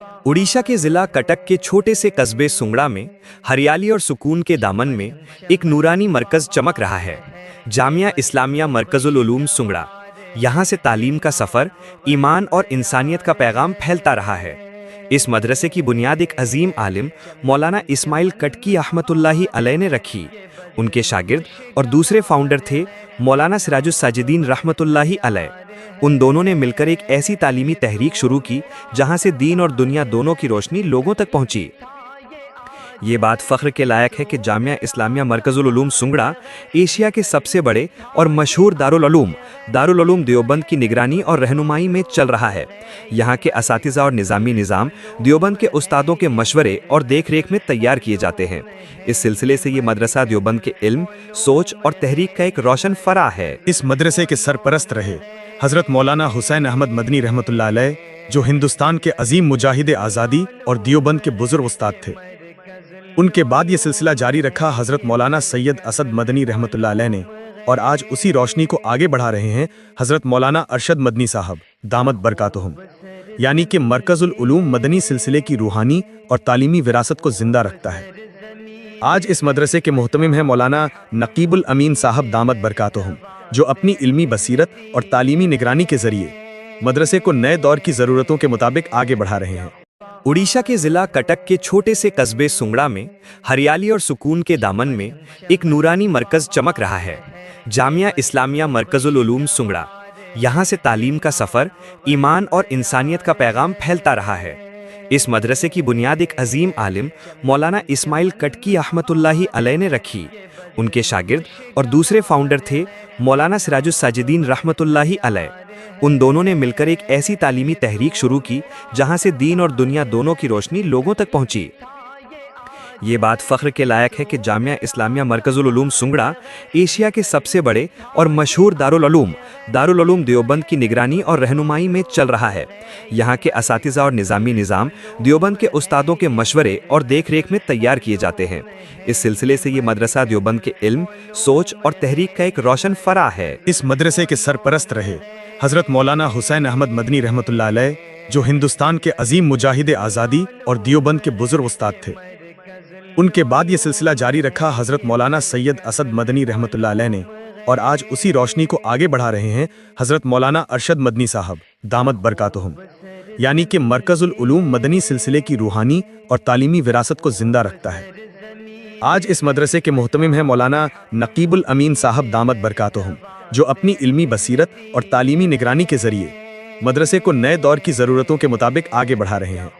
उड़ीसा के जिला कटक के छोटे से कस्बे सुंगड़ा में हरियाली और सुकून के दामन में एक नूरानी मरकज चमक रहा है। जामिया इस्लामिया मरकजुल उलूम सुंगड़ा। यहाँ से तालीम का सफ़र, ईमान और इंसानियत का पैगाम फैलता रहा है। इस मदरसे की बुनियाद एक अजीम आलिम मौलाना इस्माइल कटकी रहमतुल्लाहि अलैह ने रखी। उनके शागिर्द और दूसरे फाउंडर थे मौलाना सिराजुस साजिदीन रहमतुल्लाहि अलैह। उन दोनों ने मिलकर एक ऐसी तालीमी तहरीक शुरू की जहां से दीन और दुनिया दोनों की रोशनी लोगों तक पहुंची। ये बात फ़ख्र के लायक है कि जामिया इस्लामिया मरकजुल उलूम सुंगड़ा एशिया के सबसे बड़े और मशहूर दारुल उलूम देवबंद की निगरानी और रहनुमाई में चल रहा है। यहाँ के असातिज़ा और निज़ामी निज़ाम देवबंद के उस्तादों के मशवरे और देख रेख में तैयार किए जाते हैं। इस सिलसिले से ये मदरसा देवबंद के इल्म, सोच और तहरीक का एक रोशन फरा है। इस मदरसे के सरपरस्त रहे हजरत मौलाना हुसैन अहमद मदनी रहमतुल्लाह अलैह, जो हिंदुस्तान के अजीम मुजाहिद आज़ादी और देवबंद के बुजुर्ग उस्ताद थे। उनके बाद ये सिलसिला जारी रखा हजरत मौलाना सैयद असद मदनी रहमतुल्लाह अलैह ने, और आज उसी रोशनी को आगे बढ़ा रहे हैं हजरत मौलाना अरशद मदनी साहब दामत बरकातुहुम। यानी कि मरकजुल उलूम मदनी सिलसिले की रूहानी और तालीमी विरासत को जिंदा रखता है। आज इस मदरसे के मुहतमिम हैं मौलाना नकीबुल अमीन साहब दामत बरकातुहुम, जो अपनी इल्मी बसीरत और तालीमी निगरानी के जरिए मदरसे को नए दौर की ज़रूरतों के मुताबिक आगे बढ़ा रहे हैं। उड़ीसा के जिला कटक के छोटे से कस्बे सुंगड़ा में हरियाली और सुकून के दामन में एक नूरानी मरकज चमक रहा है। जामिया इस्लामिया मरकजुल उलूम सुंगड़ा। यहाँ से तालीम का सफ़र, ईमान और इंसानियत का पैगाम फैलता रहा है। इस मदरसे की बुनियाद एक अजीम आलिम मौलाना इस्माइल कटकी रहमतुल्लाहि अलैह ने रखी। उनके शागिर्द और दूसरे फाउंडर थे मौलाना सिराजुस साजिदीन रहमतुल्लाहि अलैह। उन दोनों ने मिलकर एक ऐसी तालीमी तहरीक शुरू की जहां से दीन और दुनिया दोनों की रोशनी लोगों तक पहुंची। ये बात फ़ख्र के लायक है कि जामिया इस्लामिया मरकजुल उलूम सुंगड़ा एशिया के सबसे बड़े और मशहूर दारुल उलूम देवबंद की निगरानी और रहनुमाई में चल रहा है। यहाँ के असातिज़ा और निज़ामी निज़ाम देवबंद के उस्तादों के मशवरे और देख रेख में तैयार किए जाते हैं। इस सिलसिले से ये मदरसा देवबंद के इल्म, सोच और तहरीक का एक रोशन फरा है। इस मदरसे के सरपरस्त रहे हजरत मौलाना हुसैन अहमद मदनी रहमतुल्लाह अलैह, जो हिंदुस्तान के अजीम मुजाहिद आज़ादी और देवबंद के बुजुर्ग उस्ताद थे। उनके बाद ये सिलसिला जारी रखा हजरत मौलाना सैयद असद मदनी रहमतुल्लाह अलैह ने, और आज उसी रोशनी को आगे बढ़ा रहे हैं हजरत मौलाना अरशद मदनी साहब दामत बरकातुहुम। यानी कि मरकजुल उलूम मदनी सिलसिले की रूहानी और तालीमी विरासत को जिंदा रखता है। आज इस मदरसे के मुहतमिम हैं मौलाना नकीबुल अमीन साहब दामत बरकातुहुम, जो अपनी इल्मी बसीरत और तालीमी निगरानी के जरिए मदरसे को नए दौर की ज़रूरतों के मुताबिक आगे बढ़ा रहे हैं।